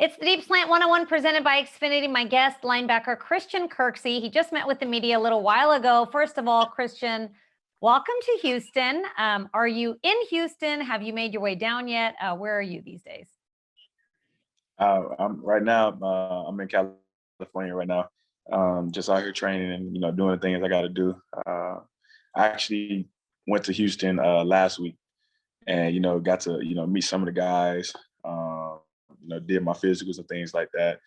It's the Deep Slant 101 presented by Xfinity. My guest, linebacker Christian Kirksey. He just met with the media a little while ago. First of all, Christian, welcome to Houston. Are you in Houston? Have you made your way down yet? Where are you these days? I'm right now. I'm in California right now. Just out here training and doing the things I got to do. I actually went to Houston last week, and got to meet some of the guys. Did my physicals and things like that.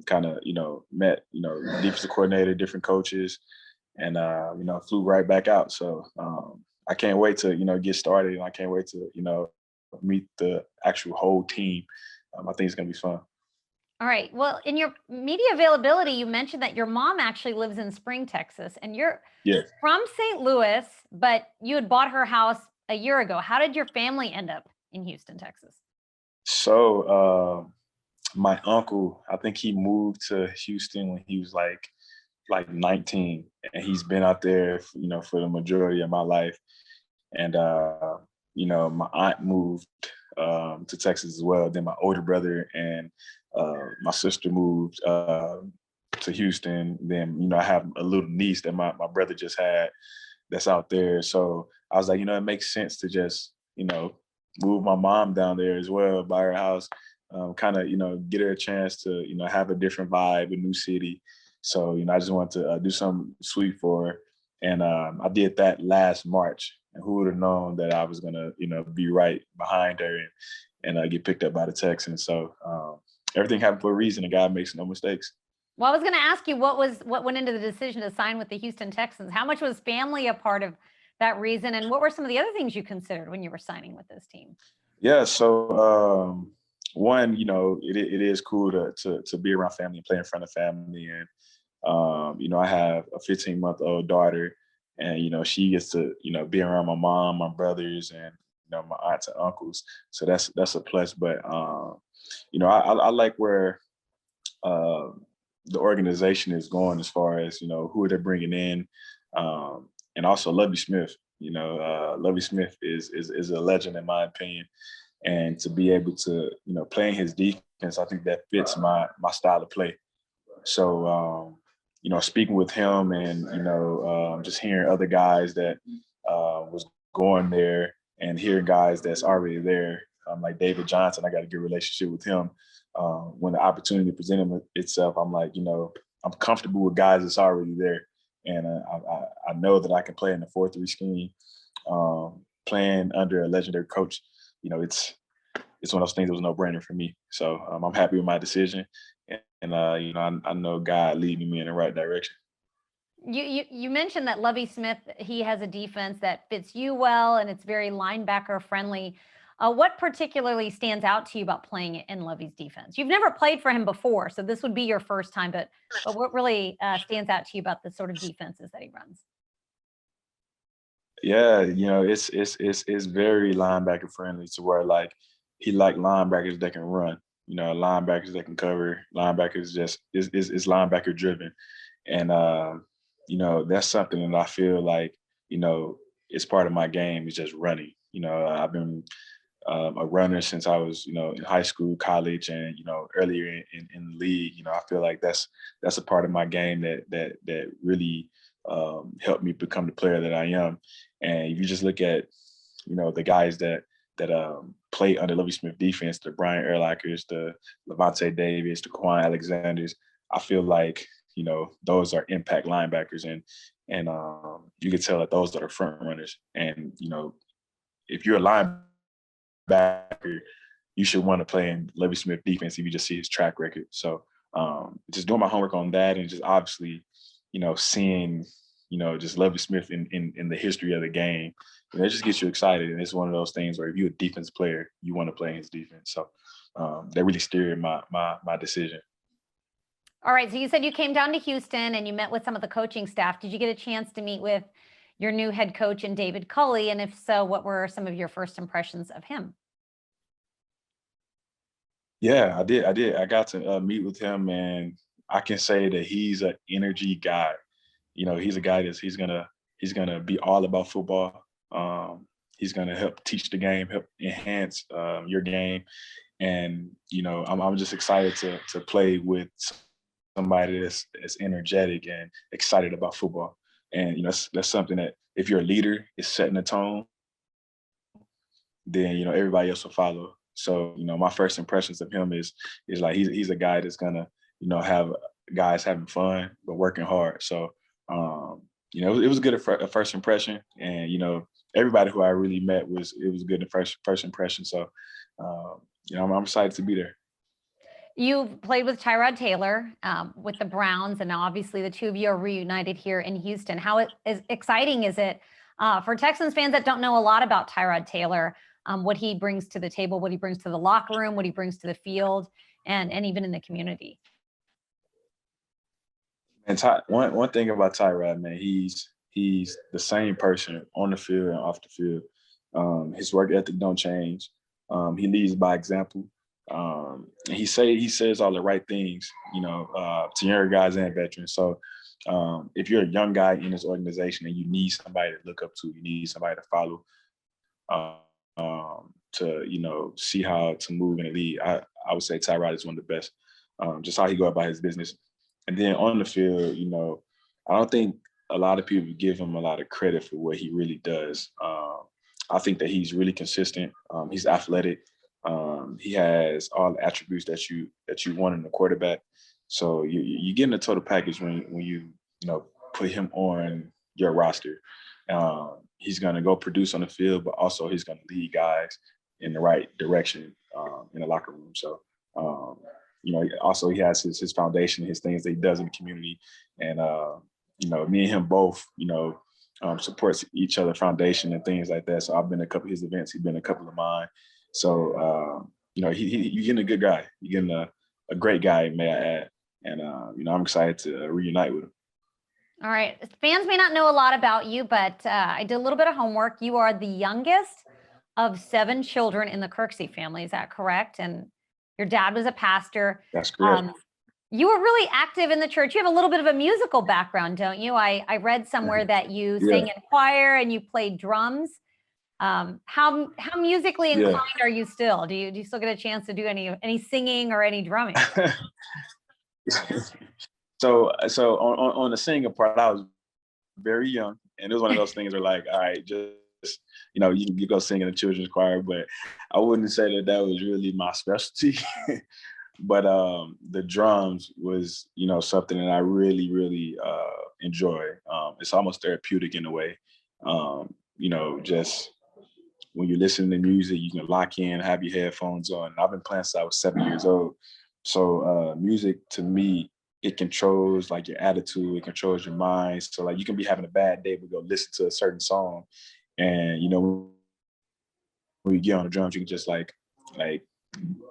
Kind of met defensive coordinator, different coaches, and flew right back out. So I can't wait to get started, and I can't wait to meet the actual whole team. I think it's gonna be fun. All right. Well, in your media availability, you mentioned that your mom actually lives in Spring, Texas, and you're Yes. from St. Louis, but you had bought her house a year ago. How did your family end up in Houston, Texas? So my uncle, I think he moved to Houston when he was like 19, and he's been out there, for the majority of my life. And my aunt moved to Texas as well. Then my older brother and my sister moved to Houston. Then I have a little niece that my brother just had that's out there. So I was like, it makes sense to just move my mom down there as well, buy her house, kind of get her a chance to have a different vibe, a new city. So I just wanted to do something sweet for her, and I did that last March. And who would have known that I was gonna be right behind her and get picked up by the Texans. So everything happened for a reason, and God makes no mistakes. Well, I was going to ask you what went into the decision to sign with the Houston Texans. How much was family a part of that reason, and what were some of the other things you considered when you were signing with this team? Yeah, so one, it is cool to be around family and play in front of family, and I have a 15-month-old daughter, and she gets to be around my mom, my brothers, and my aunts and uncles. So that's a plus. But I like where the organization is going as far as who they're bringing in, and also Lovie Smith. Lovie Smith is a legend in my opinion, and to be able to play in his defense, I think that fits my style of play. So speaking with him and just hearing other guys that was going there and hearing guys that's already there, like David Johnson, I got a good relationship with him. When the opportunity presented itself, I'm like, I'm comfortable with guys that's already there, and I know that I can play in the 4-3 scheme. Playing under a legendary coach, it's one of those things that was no brainer for me. So I'm happy with my decision, and I know God leading me in the right direction. You mentioned that Lovie Smith, he has a defense that fits you well, and it's very linebacker friendly. What particularly stands out to you about playing in Lovie's defense? You've never played for him before, so this would be your first time. But what really stands out to you about the sort of defenses that he runs? Yeah, it's very linebacker friendly to where like he like linebackers that can run, linebackers that can cover, linebackers just is linebacker driven. And that's something that I feel like, it's part of my game is just running. I've been a runner since I was, in high school, college, and earlier in the league. I feel like that's a part of my game that really helped me become the player that I am. And if you just look at, the guys that play under Lovie Smith defense, the Brian Urlachers, the Levante Davis, the Quan Alexanders, I feel like those are impact linebackers, and you can tell that those are the front runners. And if you're a linebacker, you should want to play in Lovie Smith defense if you just see his track record. So just doing my homework on that, and just obviously, seeing just Lovie Smith in the history of the game, it just gets you excited. And it's one of those things where if you're a defense player, you want to play in his defense. So that really steered my decision. All right. So you said you came down to Houston and you met with some of the coaching staff. Did you get a chance to meet with your new head coach and David Culley? And if so, what were some of your first impressions of him? Yeah, I did. I got to meet with him, and I can say that he's an energy guy. He's a guy he's gonna be all about football. He's gonna help teach the game, help enhance your game, And, you know, I'm just excited to play with somebody that's energetic and excited about football. And, you know, that's something that if you're a leader, is setting the tone, then, you know, everybody else will follow. So, you know, my first impressions of him is like he's a guy that's gonna, you know, have guys having fun but working hard. So, you know, it was good a first impression, and you know, everybody who I really met it was good at first impression. So, you know, I'm excited to be there. You played with Tyrod Taylor with the Browns, and now obviously the two of you are reunited here in Houston. How exciting is it for Texans fans that don't know a lot about Tyrod Taylor, what he brings to the table, what he brings to the locker room, what he brings to the field, and even in the community? And one thing about Tyrod, man, he's the same person on the field and off the field. His work ethic don't change. He leads by example. And he says all the right things, you know, to younger guys and veterans. So if you're a young guy in this organization and you need somebody to look up to, you need somebody to follow, to, you know, see how to move in the league, I would say Tyrod is one of the best. Just how he go about his business. And then on the field, you know, I don't think a lot of people give him a lot of credit for what he really does. I think that he's really consistent. He's athletic. He has all the attributes that you want in a quarterback. So you get in the total package when you know, put him on your roster. He's going to go produce on the field, but also he's going to lead guys in the right direction in the locker room. So, you know, also he has his foundation, his things that he does in the community. And, you know, me and him both, you know, supports each other foundation and things like that. So I've been to a couple of his events. He's been to a couple of mine. So, you know, you're getting a good guy. You're getting a great guy, may I add. And, you know, I'm excited to reunite with him. All right. Fans may not know a lot about you, but I did a little bit of homework. You are the youngest of 7 children in the Kirksey family. Is that correct? And your dad was a pastor. That's correct. You were really active in the church. You have a little bit of a musical background, don't you? I read somewhere that you sang in choir and you played drums. How musically inclined are you still? Do you still get a chance to do any singing or any drumming? So on the singing part, I was very young, and it was one of those things where, like, all right, just, you know, you go sing in the children's choir, but I wouldn't say that was really my specialty. But the drums was, you know, something that I really, really enjoy. It's almost therapeutic in a way. You know, just when you listen to music, you can lock in, have your headphones on. I've been playing since I was 7 years old. So music to me, it controls like your attitude, it controls your mind. So like you can be having a bad day, but go listen to a certain song, and you know, when you get on the drums, you can just like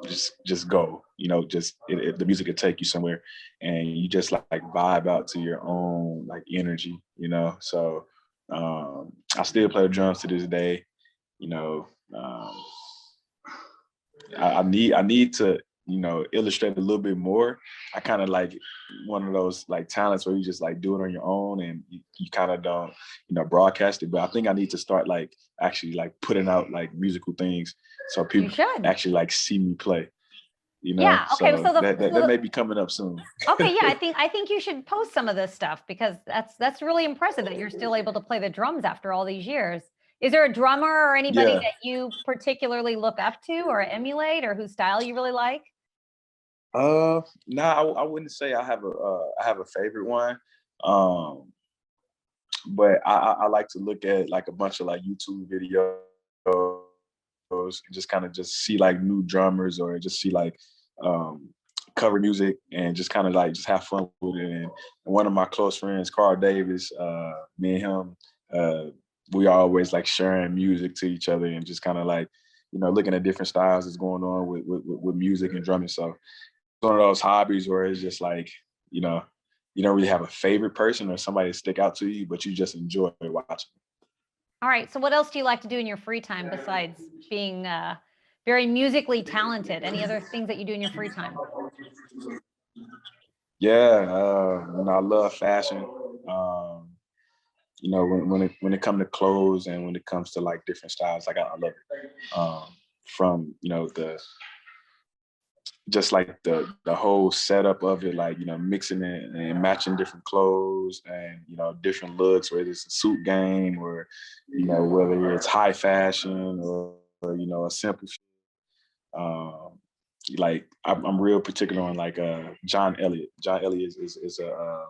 just go. You know, just the music could take you somewhere, and you just like vibe out to your own like energy. You know, so I still play the drums to this day. You know, I need to, you know, illustrate a little bit more. I kind of like one of those like talents where you just like do it on your own and you kind of don't, you know, broadcast it. But I think I need to start like actually like putting out like musical things so people actually like see me play. You know, yeah. Okay. So that may be coming up soon. Okay. Yeah. I think you should post some of this stuff because that's really impressive that you're still able to play the drums after all these years. Is there a drummer or anybody that you particularly look up to or emulate or whose style you really like? No, I wouldn't say I have a favorite one. But I like to look at like a bunch of like YouTube videos and just kind of just see like new drummers or just see like cover music and just kind of like just have fun with it. And one of my close friends, Carl Davis, me and him, we always like sharing music to each other and just kind of like, you know, looking at different styles that's going on with music and drumming. So it's one of those hobbies where it's just like, you know, you don't really have a favorite person or somebody to stick out to you, but you just enjoy watching. All right. So what else do you like to do in your free time besides being very musically talented? Any other things that you do in your free time? Yeah, I love fashion. You know, when it comes to clothes and when it comes to like different styles, like I love it. From, you know, just like the whole setup of it, like, mixing it and matching different clothes and, different looks, whether it's a suit game or, whether it's high fashion or a simple, um, like I'm real particular on like John Elliott. John Elliott is a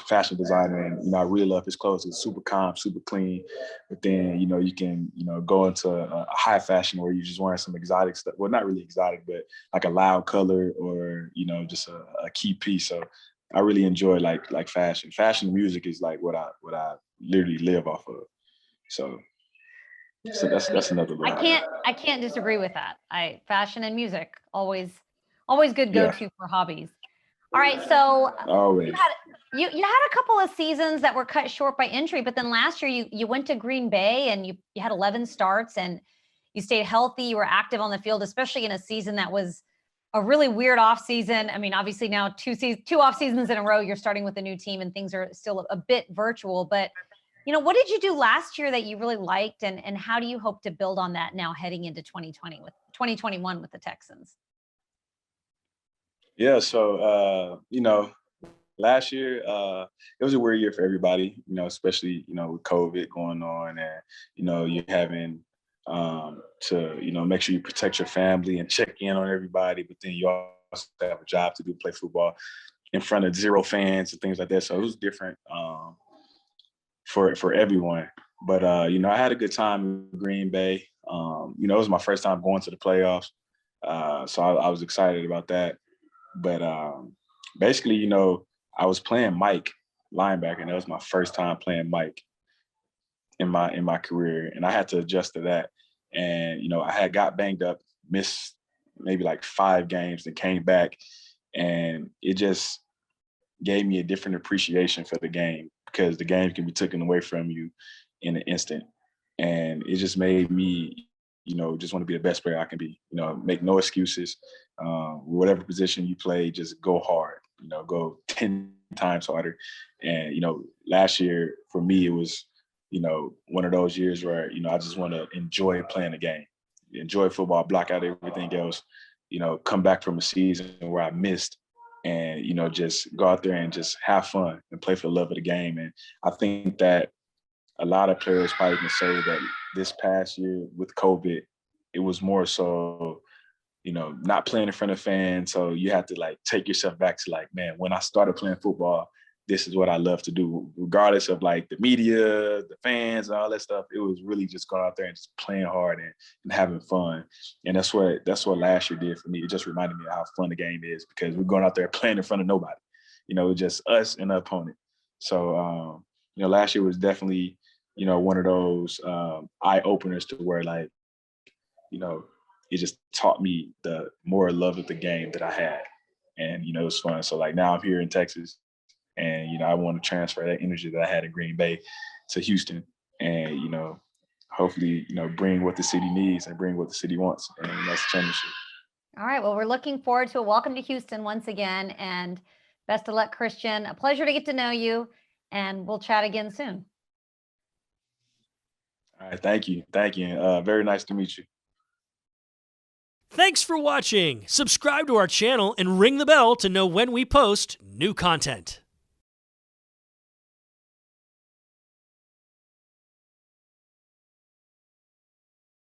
fashion designer, and I really love his clothes. It's super calm, super clean. But then you can go into a high fashion where you're just wearing some exotic stuff. Well, not really exotic, but like a loud color or just a key piece. So I really enjoy like fashion. Fashion and music is like what I literally live off of. So that's another little. I can't disagree with that. Fashion and music always good Yeah. go-to for hobbies. All right, so Always. you had a couple of seasons that were cut short by injury, but then last year you went to Green Bay and you had 11 starts and you stayed healthy. You were active on the field, especially in a season that was a really weird off season. I mean, obviously now two off seasons in a row, you're starting with a new team and things are still a bit virtual, but what did you do last year that you really liked, and how do you hope to build on that now heading into 2021 with the Texans? Yeah, so last year it was a weird year for everybody, especially with COVID going on, and you're having to make sure you protect your family and check in on everybody, but then you also have a job to do, play football in front of 0 fans and things like that. So it was different for everyone. But I had a good time in Green Bay. It was my first time going to the playoffs, so I was excited about that. But basically, I was playing Mike linebacker, and that was my first time playing Mike in my career, and I had to adjust to that. And I had got banged up, missed maybe like 5 games, and came back, and it just gave me a different appreciation for the game, because the game can be taken away from you in an instant. And it just made me, just want to be the best player I can be, make no excuses. Whatever position you play, just go hard, go 10 times harder. And, last year for me, it was, one of those years where, I just want to enjoy playing the game, enjoy football, block out everything else, come back from a season where I missed, and just go out there and just have fun and play for the love of the game. And I think that a lot of players probably can say that this past year with COVID, it was more so, not playing in front of fans. So you have to like take yourself back to like, man, when I started playing football, this is what I love to do, regardless of like the media, the fans, and all that stuff. It was really just going out there and just playing hard and having fun. And that's what last year did for me. It just reminded me of how fun the game is, because we're going out there playing in front of nobody, just us and the opponent. So, last year was definitely, one of those eye openers to where like, it just taught me the more love of the game that I had. And, it was fun. So like now I'm here in Texas, and, I want to transfer that energy that I had in Green Bay to Houston, and, hopefully, bring what the city needs and bring what the city wants. And that's the championship. All right. Well, we're looking forward to a welcome to Houston once again, and best of luck, Christian. A pleasure to get to know you, and we'll chat again soon. All right. Thank you. Thank you. Very nice to meet you. Thanks for watching. Subscribe to our channel and ring the bell to know when we post new content.